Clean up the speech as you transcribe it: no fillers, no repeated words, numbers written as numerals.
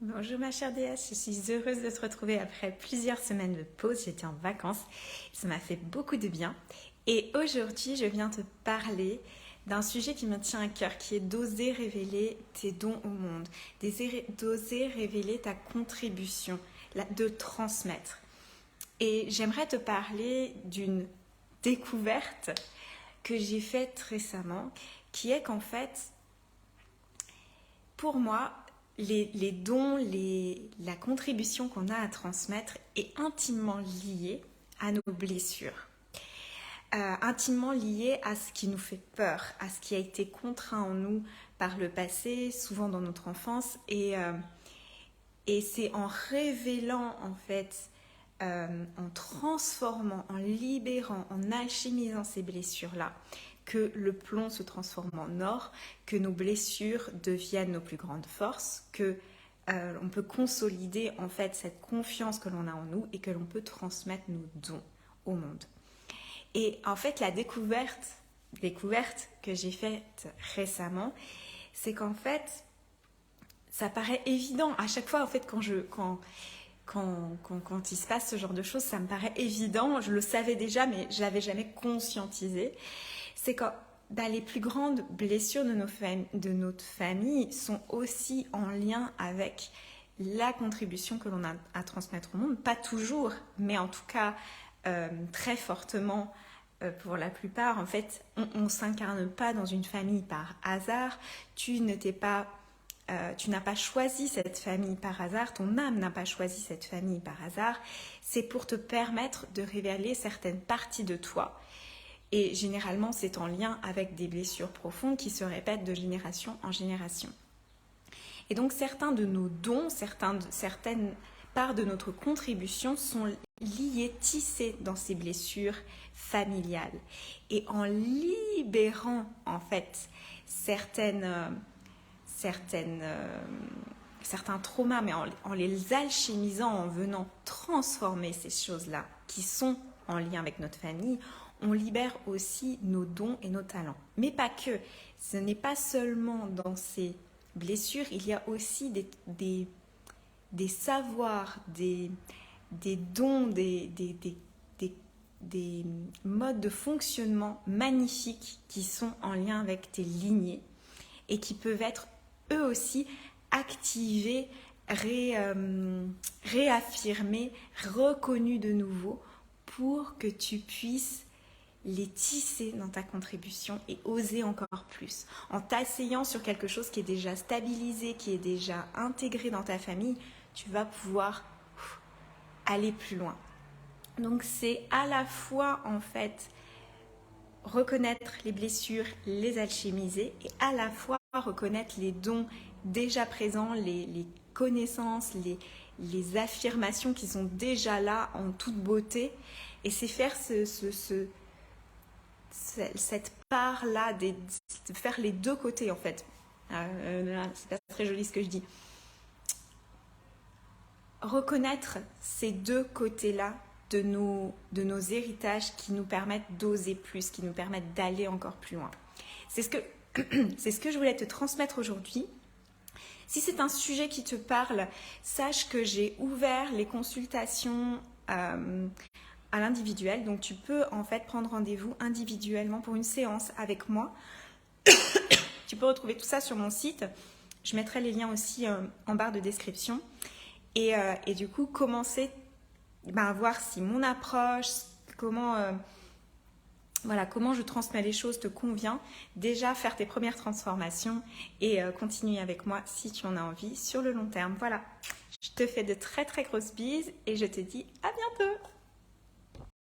Bonjour ma chère déesse, je suis heureuse de te retrouver après plusieurs semaines de pause. J'étais en vacances, ça m'a fait beaucoup de bien. Et aujourd'hui, je viens te parler d'un sujet qui me tient à cœur, qui est d'oser révéler tes dons au monde, d'oser révéler ta contribution, de transmettre. Et j'aimerais te parler d'une découverte que j'ai faite récemment, qui est qu'en fait, pour moi, les dons, la contribution qu'on a à transmettre est intimement liée à nos blessures, intimement liée à ce qui nous fait peur, à ce qui a été contraint en nous par le passé, souvent dans notre enfance. Et c'est en révélant, en fait, en transformant, en libérant, en alchimisant ces blessures-là, que le plomb se transforme en or, que nos blessures deviennent nos plus grandes forces, que on peut consolider en fait cette confiance que l'on a en nous et que l'on peut transmettre nos dons au monde. Et en fait, la découverte que j'ai faite récemment, c'est qu'en fait, ça paraît évident à chaque fois en fait quand il se passe ce genre de choses, ça me paraît évident, je le savais déjà, mais je ne l'avais jamais conscientisé. C'est que les plus grandes blessures de notre famille sont aussi en lien avec la contribution que l'on a à transmettre au monde. Pas toujours, mais en tout cas très fortement pour la plupart. En fait, on ne s'incarne pas dans une famille par hasard. Tu n'as pas choisi cette famille par hasard, ton âme n'a pas choisi cette famille par hasard. C'est pour te permettre de révéler certaines parties de toi. Et généralement, c'est en lien avec des blessures profondes qui se répètent de génération en génération. Et donc, certains de nos dons, certaines parts de notre contribution sont liées, tissées dans ces blessures familiales. Et en libérant, en fait, certains traumas, mais en les alchimisant, en venant transformer ces choses-là qui sont en lien avec notre famille, on libère aussi nos dons et nos talents. Mais pas que. Ce n'est pas seulement dans ces blessures, il y a aussi des savoirs, des dons, des modes de fonctionnement magnifiques qui sont en lien avec tes lignées et qui peuvent être eux aussi activés, réaffirmés, reconnus de nouveau pour que tu puisses les tisser dans ta contribution et oser encore plus. En t'asseyant sur quelque chose qui est déjà stabilisé, qui est déjà intégré dans ta famille, tu vas pouvoir aller plus loin. Donc c'est à la fois en fait reconnaître les blessures, les alchimiser et à la fois reconnaître les dons déjà présents, les connaissances, les affirmations qui sont déjà là en toute beauté. Et c'est faire cette part-là, de faire les deux côtés en fait. C'est pas très joli ce que je dis. Reconnaître ces deux côtés-là de nos héritages qui nous permettent d'oser plus, qui nous permettent d'aller encore plus loin. C'est ce que je voulais te transmettre aujourd'hui. Si c'est un sujet qui te parle, sache que j'ai ouvert les consultations à l'individuel. Donc tu peux en fait prendre rendez-vous individuellement pour une séance avec moi. Tu peux retrouver tout ça sur mon site. Je mettrai les liens aussi en barre de description. Et du coup, commencer à voir si mon approche, comment je transmets les choses te convient. Déjà, faire tes premières transformations et continuer avec moi si tu en as envie sur le long terme. Voilà, je te fais de très très grosses bises et je te dis à bientôt.